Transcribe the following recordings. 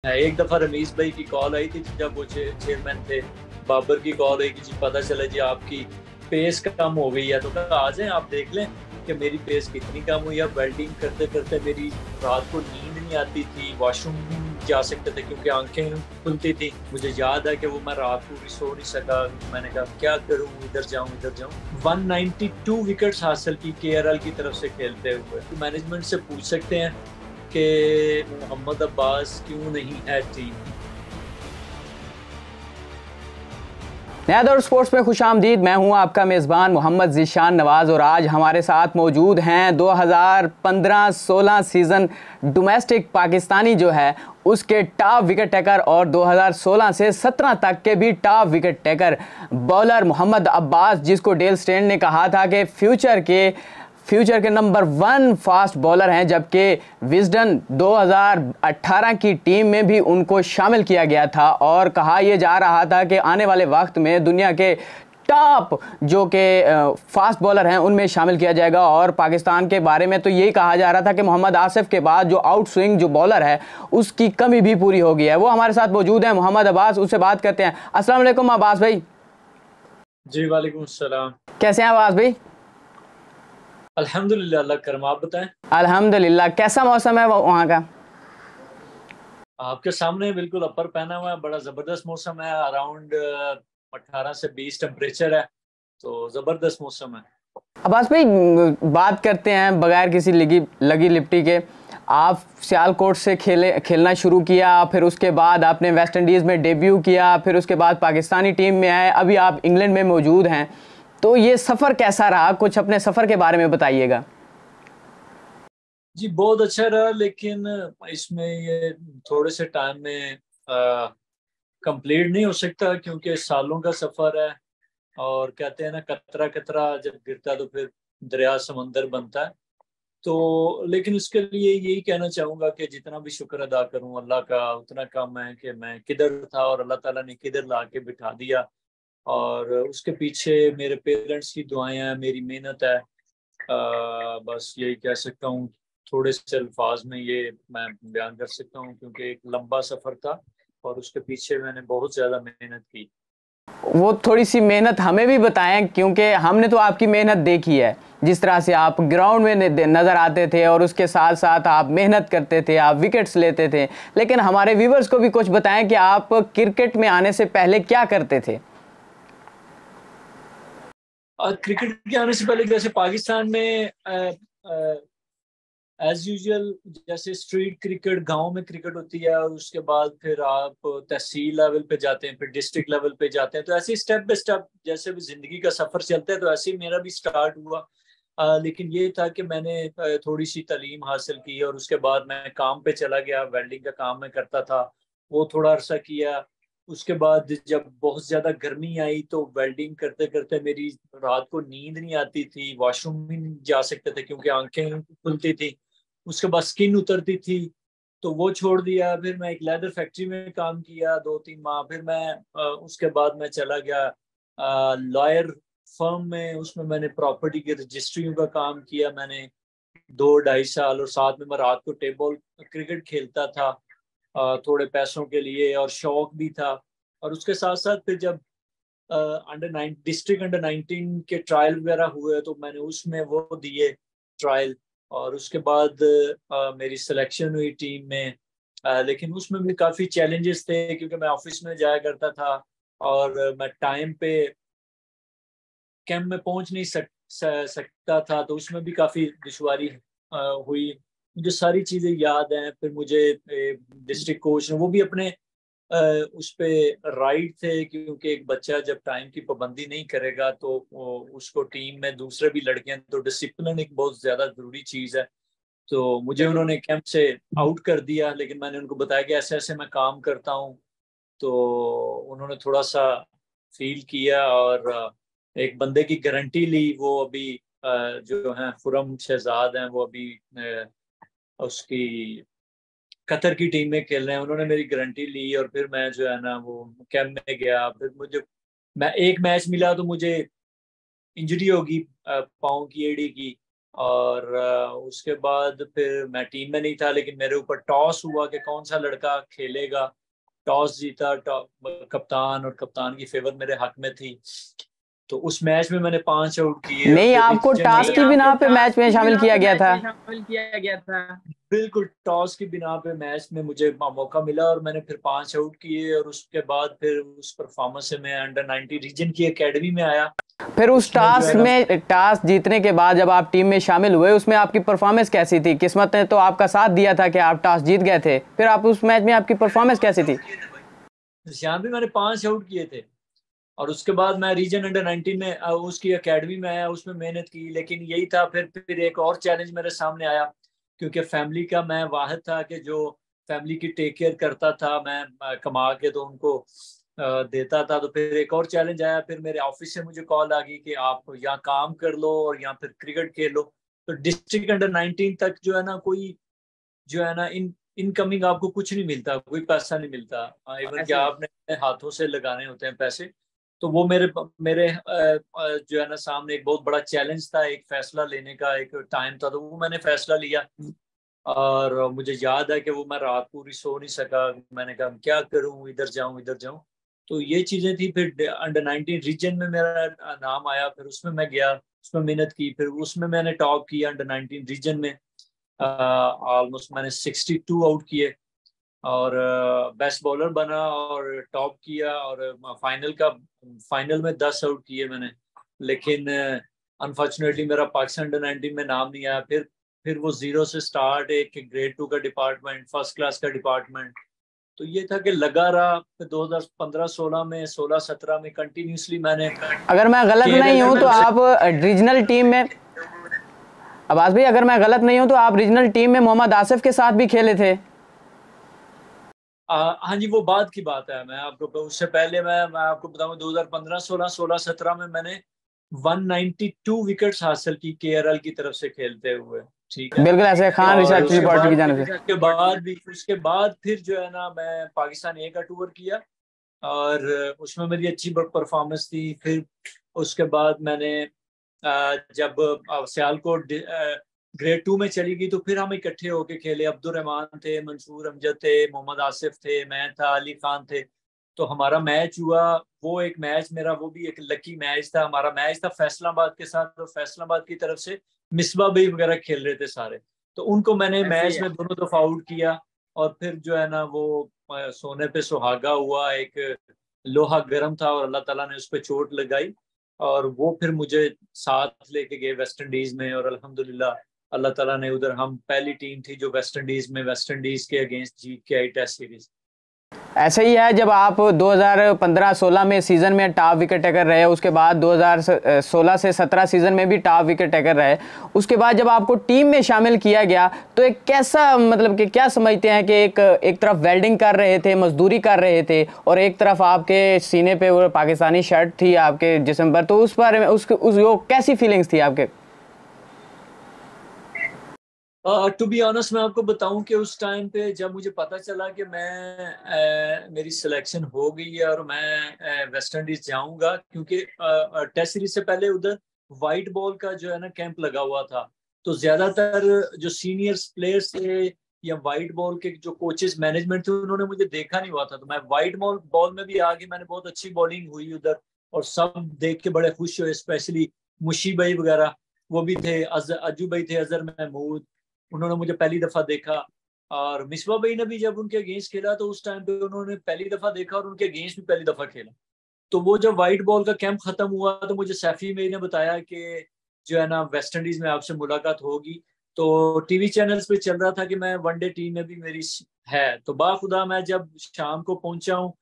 एक दफा रमीज भाई की कॉल आई थी जब वो चेयरमैन थे। बाबर की कॉल आई कि जी पता चला जी आपकी पेस कम हो गई है, तो कहा आ जाएं आप देख लें कि मेरी पेस कितनी कम हुई है। वेल्डिंग करते करते मेरी रात को नींद नहीं आती थी, वॉशरूम नहीं जा सकते थे क्योंकि आंखें खुलती थी। मुझे याद है कि वो मैं रात को भी सो नहीं सका। मैंने कहा क्या करूं, इधर जाऊं इधर जाऊं। 192 विकेट्स हासिल की केआरएल की तरफ से खेलते हुए। तो मैनेजमेंट से पूछ सकते हैं कि मोहम्मद अब्बास क्यों नहीं है टीम। नया दौर स्पोर्ट्स में खुशामदीद। मैं हूं आपका मेज़बान मोहम्मद ज़ीशान नवाज़ और आज हमारे साथ मौजूद हैं 2015-16 सीज़न डोमेस्टिक पाकिस्तानी जो है उसके टॉप विकेट टेकर और 2016 से 17 तक के भी top wicket taker bowler Mohammad Abbas, जिसको डेल स्टेन ने कहा था कि फ्यूचर के नंबर 1 फास्ट बॉलर हैं, जबकि विजडन 2018 की टीम में भी उनको शामिल किया गया था और कहा यह जा रहा था कि आने वाले वक्त में दुनिया के टॉप जो कि फास्ट बॉलर हैं उनमें शामिल किया जाएगा। और पाकिस्तान के बारे में तो यही कहा जा रहा था कि मोहम्मद आसिफ के बाद जो आउट स्विंग जो बॉलर है उसकी कमी भी पूरी हो गई है। वो हमारे साथ मौजूद हैं मोहम्मद अब्बास, उससे बात करते हैं। अस्सलाम वालेकुम अब्बास भाई। जी वालेकुम सलाम। कैसे हैं अब्बास भाई? अल्हम्दुलिल्लाह, अल्लाह करम। आप बताएं। अल्हम्दुलिल्लाह। कैसा मौसम है वहाँ का? आपके सामने बिल्कुल अपर पहना हुआ है, बड़ा जबरदस्त मौसम है। अराउंड 18 से 20 टेम्परेचर है, तो जबरदस्त मौसम है। अब्बास भाई, बात करते हैं बगैर किसी लगी लिपटी के। आप सियालकोट से खेलना शुरू किया, फिर उसके बाद आपने वेस्ट इंडीज़ में डेब्यू किया, फिर उसके बाद पाकिस्तानी टीम में आए, अभी आप इंग्लैंड में मौजूद हैं। तो ये सफ़र कैसा रहा? कुछ अपने सफ़र के बारे में बताइएगा। जी बहुत अच्छा रहा, लेकिन इसमें ये थोड़े से टाइम में कंप्लीट नहीं हो सकता क्योंकि सालों का सफर है। और कहते हैं ना, कतरा कतरा जब गिरता तो फिर दरिया समंदर बनता है। तो लेकिन उसके लिए यही कहना चाहूंगा कि जितना भी शुक्र अदा करूं अल्लाह का उतना कम है कि मैं किधर था और अल्लाह ताला ने किधर ला के बिठा दिया। और उसके पीछे मेरे पेरेंट्स की दुआएं हैं, मेरी मेहनत है। बस यही कह सकता हूँ। थोड़े से अल्फाज में ये मैं बयान कर सकता हूँ क्योंकि एक लंबा सफ़र था और उसके पीछे मैंने बहुत ज़्यादा मेहनत की। वो थोड़ी सी मेहनत हमें भी बताएं, क्योंकि हमने तो आपकी मेहनत देखी है। जिस तरह से आप ग्राउंड में नज़र आते थे और उसके साथ साथ आप मेहनत करते थे, आप विकेट्स लेते थे। लेकिन हमारे व्यूवर्स को भी कुछ बताएं कि आप क्रिकेट में आने से पहले क्या करते थे। क्रिकेट के आने से पहले जैसे पाकिस्तान में एज यूजुअल जैसे स्ट्रीट क्रिकेट, गांव में क्रिकेट होती है और उसके बाद फिर आप तहसील लेवल पे जाते हैं, फिर डिस्ट्रिक्ट लेवल पे जाते हैं। तो ऐसे स्टेप बाय स्टेप जैसे भी जिंदगी का सफर चलता है, तो ऐसे ही मेरा भी स्टार्ट हुआ। लेकिन ये था कि मैंने थोड़ी सी तालीम हासिल की और उसके बाद मैं काम पे चला गया। वेल्डिंग का काम मैं करता था, वो थोड़ा अरसा किया। उसके बाद जब बहुत ज्यादा गर्मी आई तो वेल्डिंग करते करते मेरी रात को नींद नहीं आती थी, वॉशरूम भी नहीं जा सकते थे क्योंकि आंखें खुलती थी। उसके बाद स्किन उतरती थी, तो वो छोड़ दिया। फिर मैं एक लेदर फैक्ट्री में काम किया 2-3 माह। फिर मैं उसके बाद मैं चला गया लॉयर फर्म में। उसमें मैंने प्रॉपर्टी की रजिस्ट्रियों का काम किया मैंने 2-2.5 साल। और साथ में मैं रात को टेबल क्रिकेट खेलता था थोड़े पैसों के लिए, और शौक भी था। और उसके साथ साथ फिर जब डिस्ट्रिक्ट अंडर 19 के ट्रायल वगैरह हुए तो मैंने उसमें वो दिए ट्रायल। और उसके बाद मेरी सिलेक्शन हुई टीम में। लेकिन उसमें भी काफ़ी चैलेंजेस थे क्योंकि मैं ऑफिस में जाया करता था और मैं टाइम पे कैंप में पहुंच नहीं सकता था, तो उसमें भी काफ़ी दुश्वारी हुई। मुझे सारी चीज़ें याद हैं। फिर मुझे डिस्ट्रिक्ट कोच ने वो भी अपने उस पे राइट थे क्योंकि एक बच्चा जब टाइम की पाबंदी नहीं करेगा तो उसको टीम में दूसरे भी लड़के हैं, तो डिसिप्लिन एक बहुत ज्यादा जरूरी चीज है। तो मुझे उन्होंने कैंप से आउट कर दिया, लेकिन मैंने उनको बताया कि ऐसे ऐसे मैं काम करता हूँ। तो उन्होंने थोड़ा सा फील किया और एक बंदे की गारंटी ली। वो अभी जो है खुरम शहजाद हैं, वो अभी उसकी कतर की टीम में खेल रहे हैं। उन्होंने मेरी गारंटी ली और फिर मैं जो है ना वो कैंप में गया। फिर मुझे मैं एक मैच मिला तो मुझे इंजरी होगी पाँव की एड़ी की। और उसके बाद फिर मैं टीम में नहीं था, लेकिन मेरे ऊपर टॉस हुआ कि कौन सा लड़का खेलेगा। टॉस जीता, कप्तान, और कप्तान की फेवर मेरे हक में थी। तो उस मैच में मैंने 5 आउट किए और नहीं, फिर आपको रीजन टास्क की बिना पे मैच में शामिल किया गया था। बिल्कुल टॉस की बिना पे मैच में मुझे मौका मिला और मैंने फिर 5 आउट किए। और उसके बाद फिर उस परफॉर्मेंस से मैं अंडर 19 रीजन की एकेडमी में आया। फिर उस उसमें जो है ना, टास्क जीतने के बाद जब आप टीम में शामिल हुए, उसमें आपकी परफॉर्मेंस कैसी थी? किस्मत ने तो आपका साथ दिया था कि आप टास्क जीत गए थे, फिर आप उस मैच में आपकी परफॉर्मेंस कैसी थी? यहाँ भी मैंने 5 आउट किए थे। और उसके बाद मैं रीजन अंडर 19 में उसकी एकेडमी में आया, उसमें मेहनत की। लेकिन यही था, फिर एक और चैलेंज मेरे सामने आया, क्योंकि फैमिली का मैं वाहिद था कि जो फैमिली की टेक केयर करता था। मैं कमा के तो उनको देता था। तो फिर एक और चैलेंज आया, फिर मेरे ऑफिस से मुझे कॉल आ गई कि आप यहाँ काम कर लो और यहाँ फिर क्रिकेट खेल लो। तो डिस्ट्रिक्ट अंडर 19 तक जो है ना, कोई जो है ना, इनकमिंग आपको कुछ नहीं मिलता, कोई पैसा नहीं मिलता। इवन कि आपने अपने हाथों से लगाने होते हैं पैसे। तो वो मेरे मेरे जो है ना, सामने एक बहुत बड़ा चैलेंज था, एक फैसला लेने का एक टाइम था। तो वो मैंने फैसला लिया। और मुझे याद है कि वो मैं रात पूरी सो नहीं सका। मैंने कहा क्या करूं, इधर जाऊं इधर जाऊं। तो ये चीजें थी। फिर अंडर 19 रीजन में मेरा नाम आया, फिर उसमें मैं गया, उसमें मेहनत की, फिर उसमें मैंने टॉप किया अंडर 19 रीजन में। ऑलमोस्ट मैंने 62 आउट किए और बेस्ट बॉलर बना और टॉप किया। और फाइनल में 10 आउट किए मैंने। लेकिन अनफॉर्चुनेटली मेरा पाकिस्तान अंडर 19 में नाम नहीं आया। फिर वो जीरो से स्टार्ट, एक ग्रेड 2 का डिपार्टमेंट, फर्स्ट क्लास का डिपार्टमेंट। तो ये था कि लगा रहा। फिर 2015-16 में, 16-17 में कंटिन्यूसली मैंने अगर मैं गलत नहीं हूं तो आप रीजनल टीम में, अब्बास भाई अगर मैं गलत नहीं हूं तो आप रीजनल टीम में मोहम्मद आसिफ के साथ भी खेले थे। हाँ जी, वो बाद की बात है। मैं आपको उससे पहले मैं आपको बताऊं, 2015-16, 16-17 में मैंने 192 विकेट्स हासिल की केरल की तरफ से खेलते हुए। ठीक है। बिल्कुल ऐसे खान और रिसर्च रिपोर्टर की जाने से। उसके बाद फिर जो है ना, मैं पाकिस्तान ए का टूर किया और उसमें मेरी अच्छी परफॉर्मेंस थी। फिर उसके बाद मैंने जब सियालकोट ग्रेड 2 में चली गई, तो फिर हम इकट्ठे होके खेले। अब्दुल रहमान थे, मंसूर अमजद थे, मोहम्मद आसिफ थे, मैं था, अली खान थे। तो हमारा मैच हुआ। वो एक मैच मेरा, वो भी एक लकी मैच था। हमारा मैच था फैसलाबाद के साथ, और फैसलाबाद की तरफ से मिसबा भाई वगैरह खेल रहे थे सारे। तो उनको मैंने मैच में दोनों दफा आउट किया। और फिर जो है ना, वो सोने पे सुहागा हुआ, एक लोहा गर्म था और अल्लाह ताला ने उस पर चोट लगाई। और वो फिर मुझे साथ लेके गए वेस्ट इंडीज में। और अल्हम्दुलिल्लाह अल्लाह ताला ने उधर, हम पहली टीम थी जो वेस्ट इंडीज के अगेंस्ट जीत के आई टेस्ट सीरीज। ऐसे ही है, जब आप 2015-16 में सीज़न में टॉप विकेट टेकर रहे, उसके बाद 2016 से 17 सीज़न में भी टॉप विकेट टेकर रहे, उसके बाद जब आपको टीम में शामिल किया गया तो एक कैसा, मतलब कि क्या समझते हैं कि एक तरफ वेल्डिंग कर रहे थे, मजदूरी कर रहे थे, और एक तरफ आपके सीने पे वो पाकिस्तानी शर्ट थी आपके जिस्म पर, तो उस बारे में वो कैसी फीलिंग्स थी आपके? टू बी ऑनेस्ट मैं आपको बताऊं कि उस टाइम पे जब मुझे पता चला कि मेरी सिलेक्शन हो गई है और मैं वेस्ट इंडीज जाऊंगा, क्योंकि टेस्ट सीरीज से पहले उधर वाइट बॉल का जो है ना कैंप लगा हुआ था। तो ज्यादातर जो सीनियर प्लेयर्स थे या वाइट बॉल के जो कोचेस मैनेजमेंट थे, उन्होंने मुझे देखा नहीं हुआ था। तो मैं वाइट बॉल में भी आगे, मैंने बहुत अच्छी बॉलिंग हुई उधर और सब देख के बड़े खुश हुए। स्पेशली मुशी भाई वगैरह वो भी थे, अज्जू भाई थे, अजहर महमूद, उन्होंने मुझे पहली दफा देखा। और मिसबा भाई ने भी जब उनके अगेंस्ट खेला, तो उस टाइम पे उन्होंने पहली दफा देखा और उनके अगेंस्ट भी पहली दफा खेला। तो वो जब व्हाइट बॉल का कैंप खत्म हुआ, तो मुझे सैफी मेरी ने बताया कि जो है ना, वेस्ट इंडीज में आपसे मुलाकात होगी। तो टीवी चैनल्स पे चल रहा था कि मैं वनडे टीम में भी मेरी है। तो बाखुदा मैं जब शाम को पहुंचा हूँ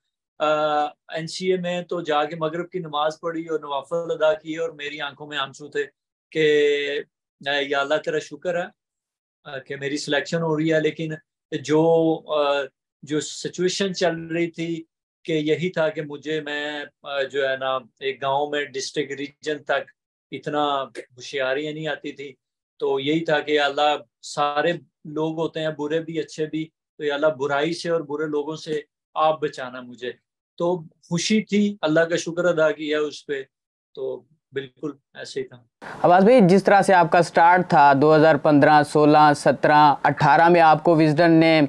एनसीए में, तो जाके मगरिब की नमाज पढ़ी और नवाफिल अदा किए, और मेरी आंखों में आंसू थे कि या अल्लाह तेरा शुक्र है कि मेरी सिलेक्शन हो रही है। लेकिन जो जो सिचुएशन चल रही थी कि यही था कि मैं जो है ना, एक गांव में डिस्ट्रिक्ट रीजन तक इतना होशियारी नहीं आती थी। तो यही था कि अल्लाह, सारे लोग होते हैं बुरे भी अच्छे भी, तो या अल्लाह बुराई से और बुरे लोगों से आप बचाना मुझे। तो खुशी थी, अल्लाह का शुक्र अदा किया उस पर। तो बिल्कुल ऐसे ही था। अब्बास भाई, जिस तरह से आपका स्टार्ट था 2015, 16, 17, 18 में आपको विजडन ने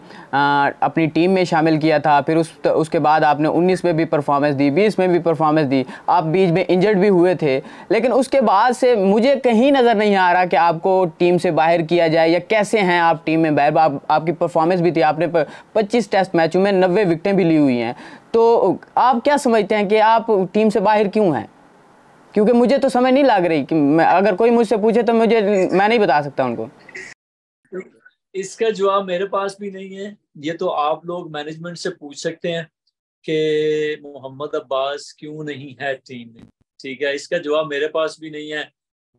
अपनी टीम में शामिल किया था, फिर उसके बाद आपने 19 में भी परफॉर्मेंस दी, 20 में भी परफॉर्मेंस दी, आप बीच में इंजर्ड भी हुए थे, लेकिन उसके बाद से मुझे कहीं नज़र नहीं आ रहा कि आपको टीम से बाहर किया जाए या कैसे हैं आप टीम में बाहर। आपकी परफॉर्मेंस भी थी, आपने 25 टेस्ट मैचों में 90 विकेटें भी ली हुई हैं, तो आप क्या समझते हैं कि आप टीम से बाहर क्यों हैं? क्योंकि मुझे तो समझ नहीं लग रही कि अगर कोई मुझसे पूछे तो मैं नहीं बता सकता उनको। इसका जवाब मेरे पास भी नहीं है। ये तो आप लोग मैनेजमेंट से पूछ सकते हैं कि मोहम्मद अब्बास क्यों नहीं है टीम में। ठीक है, इसका जवाब मेरे पास भी नहीं है।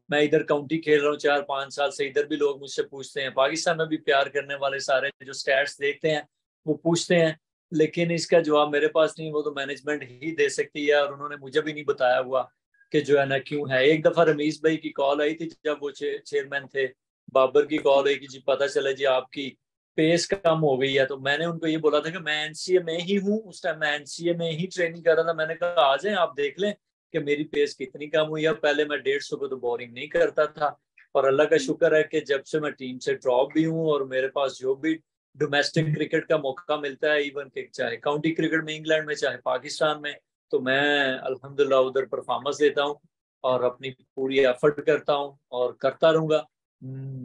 मैं इधर काउंटी खेल रहा हूँ 4-5 साल से, इधर भी लोग मुझसे पूछते हैं, पाकिस्तान में भी प्यार करने वाले सारे जो स्टैट्स देखते हैं वो पूछते हैं, लेकिन इसका जवाब मेरे पास नहीं, वो तो मैनेजमेंट ही दे सकती है। और उन्होंने मुझे भी नहीं बताया हुआ कि जो है ना क्यों है। एक दफा रमीज भाई की कॉल आई थी जब वो चेयरमैन थे, बाबर की कॉल आई कि जी पता चला जी आपकी पेस कम हो गई है। तो मैंने उनको ये बोला था कि मैं एनसीए में ही हूँ, उस टाइम मैं एनसीए में ही ट्रेनिंग कर रहा था। मैंने कहा आ जाए आप देख लें कि मेरी पेस कितनी कम हुई है। पहले मैं 150 पे तो बॉलिंग नहीं करता था, और अल्लाह का शुक्र है कि जब से मैं टीम से ड्रॉप भी हूँ और मेरे पास जो भी डोमेस्टिक क्रिकेट का मौका मिलता है, इवन के चाहे काउंटी क्रिकेट में इंग्लैंड में चाहे पाकिस्तान में, तो मैं अल्हम्दुलिल्लाह उधर परफॉर्मेंस देता हूँ और अपनी पूरी एफर्ट करता हूँ और करता रहूंगा।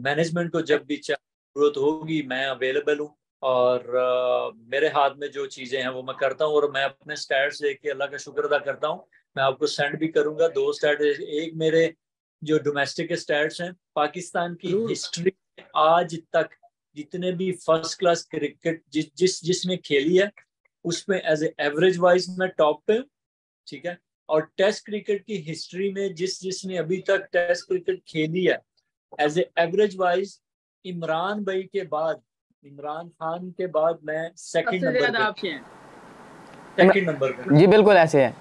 मैनेजमेंट को जब भी जरूरत होगी मैं अवेलेबल हूँ, और मेरे हाथ में जो चीजें हैं वो मैं करता हूँ। और मैं अपने स्टैट्स देख के अल्लाह का शुक्र अदा करता हूँ। मैं आपको सेंड भी करूंगा 2 स्टैट्स। एक मेरे जो डोमेस्टिक स्टैट्स हैं, पाकिस्तान की हिस्ट्री आज तक जितने भी फर्स्ट क्लास क्रिकेट जिसने खेली है उसमें एज एवरेज वाइज मैं टॉप पे हूँ। ठीक है, और टेस्ट क्रिकेट की हिस्ट्री में जिसने अभी तक टेस्ट क्रिकेट खेली है एज एवरेज वाइज, इमरान भाई के बाद, इमरान खान के बाद मैं सेकंड नंबर पे। जी बिल्कुल ऐसे है।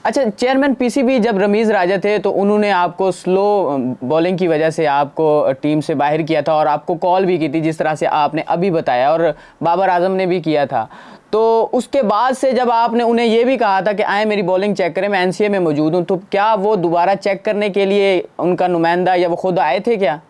अच्छा, चेयरमैन पीसीबी जब रमीज़ राजा थे तो उन्होंने आपको स्लो बॉलिंग की वजह से आपको टीम से बाहर किया था और आपको कॉल भी की थी, जिस तरह से आपने अभी बताया, और बाबर आजम ने भी किया था। तो उसके बाद से जब आपने उन्हें ये भी कहा था कि आए मेरी बॉलिंग चेक करें, मैं एनसीए में मौजूद हूँ, तो क्या वो दोबारा चेक करने के लिए उनका नुमाइंदा या वो खुद आए थे क्या?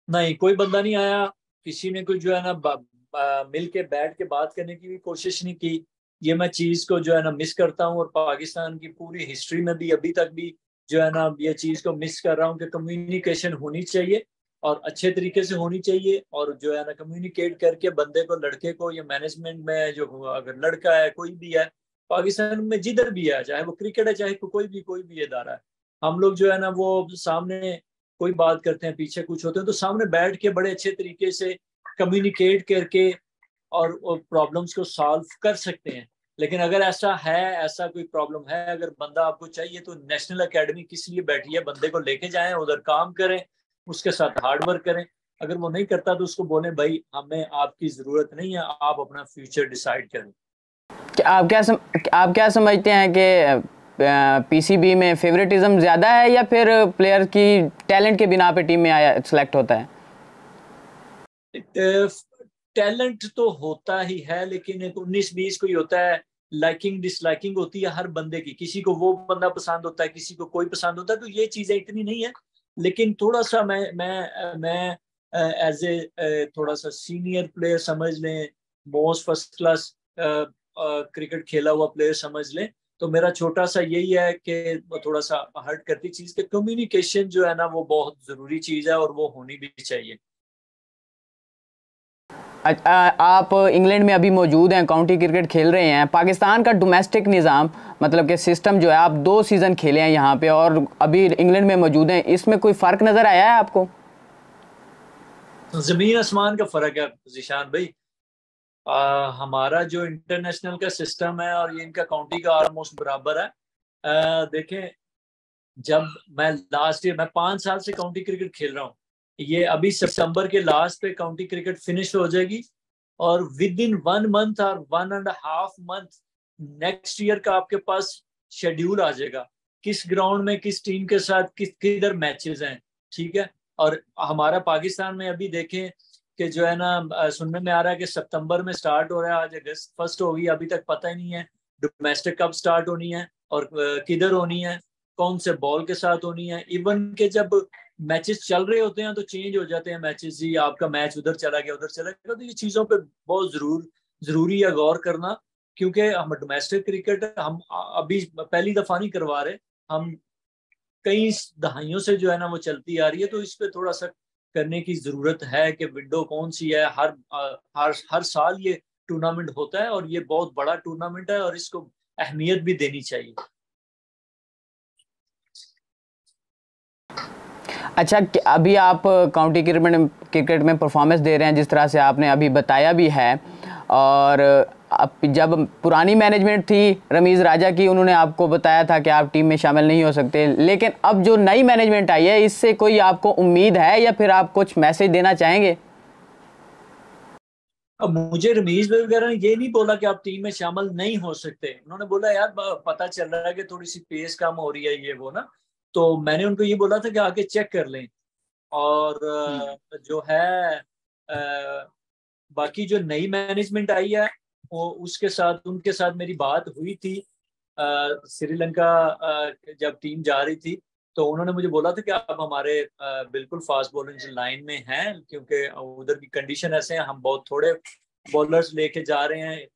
नहीं, कोई बंदा नहीं आया। किसी ने कोई जो है ना मिल के बैठ के बात करने की भी कोशिश नहीं की। ये मैं चीज को जो है ना मिस करता हूँ, और पाकिस्तान की पूरी हिस्ट्री में भी अभी तक भी जो है ना ये चीज को मिस कर रहा हूँ कि कम्युनिकेशन होनी चाहिए और अच्छे तरीके से होनी चाहिए। और जो है ना कम्युनिकेट करके बंदे को, लड़के को, या मैनेजमेंट में जो अगर लड़का है कोई भी है पाकिस्तान में जिधर भी है, चाहे वो क्रिकेट है चाहे कोई भी इदारा है, हम लोग जो है ना वो सामने कोई बात करते हैं पीछे कुछ होते हैं तो सामने बैठ के बड़े अच्छे तरीके से कम्युनिकेट करके और प्रॉब्लम्स को सॉल्व कर सकते हैं। लेकिन अगर ऐसा है, ऐसा कोई प्रॉब्लम है, अगर बंदा आपको चाहिए तो नेशनल एकेडमी किस लिए बैठी है, बंदे को लेके जाएं, उधर काम करें, उसके साथ हार्ड वर्क करें। अगर वो नहीं करता तो उसको बोले भाई हमें आपकी जरूरत नहीं है, आप अपना फ्यूचर डिसाइड करें। आप क्या समझते हैं कि पीसीबी में फेवरेटिज्म ज़्यादा है या फिर प्लेयर की टैलेंट के बिना पे टीम में आया सेलेक्ट होता है? टैलेंट तो होता ही है, लेकिन 19-20 को ही होता है। लाइकिंग डिसलाइकिंग होती है हर बंदे की, किसी को वो बंदा पसंद होता है, किसी को कोई पसंद होता है, तो ये चीजें इतनी नहीं है। लेकिन थोड़ा सा मैं एज ए थोड़ा सा सीनियर प्लेयर समझ लें, मोस्ट फर्स्ट क्लास क्रिकेट खेला हुआ प्लेयर समझ लें, तो मेरा छोटा सा यही है कि थोड़ा सा हर्ट करती चीज के कम्युनिकेशन जो है ना वो बहुत जरूरी चीज है और वो होनी भी चाहिए। आप इंग्लैंड में अभी मौजूद हैं, काउंटी क्रिकेट खेल रहे हैं। पाकिस्तान का डोमेस्टिक निज़ाम, मतलब कि सिस्टम जो है, आप 2 सीज़न खेले हैं यहाँ पे और अभी इंग्लैंड में मौजूद हैं, इसमें कोई फ़र्क नज़र आया है आपको? जमीन आसमान का फर्क है जिशान भाई। हमारा जो इंटरनेशनल का सिस्टम है और ये इनका काउंटी का ऑलमोस्ट बराबर है। देखें, जब मैं लास्ट ईयर, मैं 5 साल से काउंटी क्रिकेट खेल रहा हूँ, ये अभी सितंबर के लास्ट पे काउंटी क्रिकेट फिनिश हो जाएगी, और विद इन 1 मंथ और 1.5 मंथ नेक्स्ट ईयर का आपके पास शेड्यूल आ जाएगा, किस ग्राउंड में किस टीम के साथ किधर मैचेस हैं। ठीक है, और हमारा पाकिस्तान में अभी देखें कि जो है ना सुनने में आ रहा है कि सितंबर में स्टार्ट हो रहा है, आज अगस्त फर्स्ट होगी, अभी तक पता ही नहीं है डोमेस्टिक कब स्टार्ट होनी है और किधर होनी है। कौन से बॉल के साथ होनी है। इवन के जब मैचेस चल रहे होते हैं तो चेंज हो जाते हैं मैचेस, जी आपका मैच उधर चला गया उधर चला गया, तो ये चीज़ों पे बहुत जरूरी है गौर करना, क्योंकि हम डोमेस्टिक क्रिकेट हम अभी पहली दफा नहीं करवा रहे, हम कई दहाइयों से जो है ना वो चलती आ रही है, तो इस पे थोड़ा सा करने की जरूरत है कि विंडो कौन सी है। हर साल ये टूर्नामेंट होता है और ये बहुत बड़ा टूर्नामेंट है और इसको अहमियत भी देनी चाहिए। अच्छा, अभी आप काउंटी क्रिकेट में परफॉर्मेंस दे रहे हैं जिस तरह से आपने अभी बताया भी है, और जब पुरानी मैनेजमेंट थी रमीज़ राजा की, उन्होंने आपको बताया था कि आप टीम में शामिल नहीं हो सकते, लेकिन अब जो नई मैनेजमेंट आई है इससे कोई आपको उम्मीद है या फिर आप कुछ मैसेज देना चाहेंगे? अब मुझे रमीज वगैरह ने ये नहीं बोला कि आप टीम में शामिल नहीं हो सकते, उन्होंने बोला यार पता चल रहा है कि थोड़ी सी पेस कम हो रही है ये वो ना, तो मैंने उनको ये बोला था कि आके चेक कर लें। और जो है बाकी जो नई मैनेजमेंट आई है वो उसके साथ उनके साथ मेरी बात हुई थी श्रीलंका जब टीम जा रही थी, तो उन्होंने मुझे बोला था कि आप हमारे बिल्कुल फास्ट बॉलिंग लाइन में हैं, क्योंकि उधर की कंडीशन ऐसे हैं, हम बहुत थोड़े बॉलर्स लेके जा रहे हैं,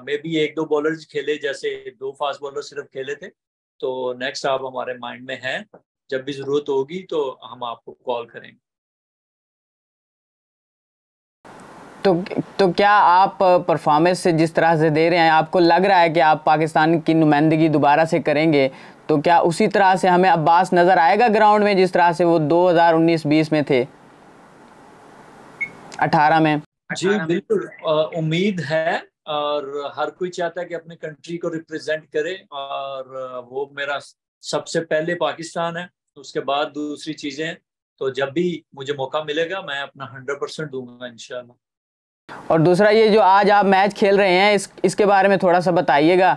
मे बी एक दो बॉलर्स खेले, जैसे दो फास्ट बॉलर सिर्फ खेले थे, तो नेक्स्ट आप हमारे माइंड में हैं, जब भी जरूरत होगी तो हम आपको कॉल करेंगे। तो क्या आप परफॉर्मेंस से जिस तरह से दे रहे हैं, आपको लग रहा है कि आप पाकिस्तान की नुमाइंदगी दोबारा से करेंगे, तो क्या उसी तरह से हमें अब्बास नज़र आएगा ग्राउंड में जिस तरह से वो 2019-20 में थे, 18 में? जी बिल्कुल, उम्मीद है, और हर कोई चाहता है कि अपने कंट्री को रिप्रेजेंट करे, और वो मेरा सबसे पहले पाकिस्तान है, उसके बाद दूसरी चीज़ें, तो जब भी मुझे मौका मिलेगा मैं अपना 100% दूंगा इंशाल्लाह। और दूसरा, ये जो आज आप मैच खेल रहे हैं इसके बारे में थोड़ा सा बताइएगा।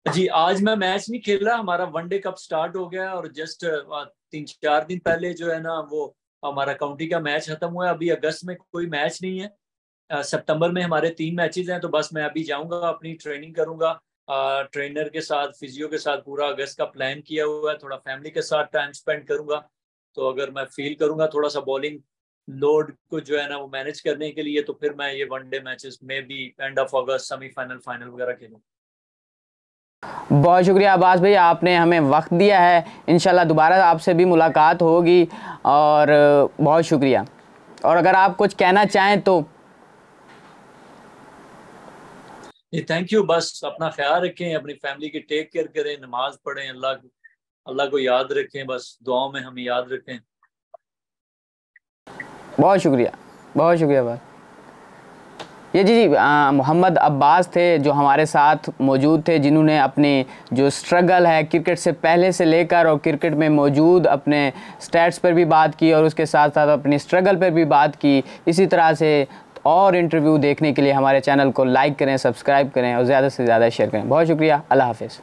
जी आज मैं मैच नहीं खेल रहा, हमारा वनडे कप स्टार्ट हो गया और जस्ट 3-4 दिन पहले जो है ना वो हमारा काउंटी का मैच खत्म हुआ है। अभी अगस्त में कोई मैच नहीं है, सितंबर में हमारे 3 मैचेस हैं, तो बस मैं अभी जाऊंगा, अपनी ट्रेनिंग करूंगा, ट्रेनर के साथ फिजियो के साथ, पूरा अगस्त का प्लान किया हुआ है, थोड़ा फैमिली के साथ टाइम स्पेंड करूंगा, तो अगर मैं फील करूंगा थोड़ा सा बॉलिंग लोड को जो है ना वो मैनेज करने के लिए, तो फिर मैं ये वनडे मैचेस में भी end of August semifinal final वगैरह खेलूँ। बहुत शुक्रिया अब्बास भाई, आपने हमें वक्त दिया है, इंशाल्लाह दोबारा आपसे भी मुलाकात होगी, और बहुत शुक्रिया। और अगर आप कुछ कहना चाहें तो? थैंक यू, बस अपना ख्याल रखें, अपनी फैमिली की टेक केयर करें, नमाज पढ़ें, अल्लाह को याद रखें, बस दुआओं में हमें याद रखें। बहुत शुक्रिया, बहुत शुक्रिया अब्बास। ये जी मोहम्मद अब्बास थे जो हमारे साथ मौजूद थे, जिन्होंने अपने जो स्ट्रगल है क्रिकेट से पहले से लेकर और क्रिकेट में मौजूद अपने स्टैट्स पर भी बात की, और उसके साथ साथ अपनी स्ट्रगल पर भी बात की। इसी तरह से और इंटरव्यू देखने के लिए हमारे चैनल को लाइक करें, सब्सक्राइब करें और ज़्यादा से ज़्यादा शेयर करें। बहुत शुक्रिया, अल्लाह हाफ़िज़।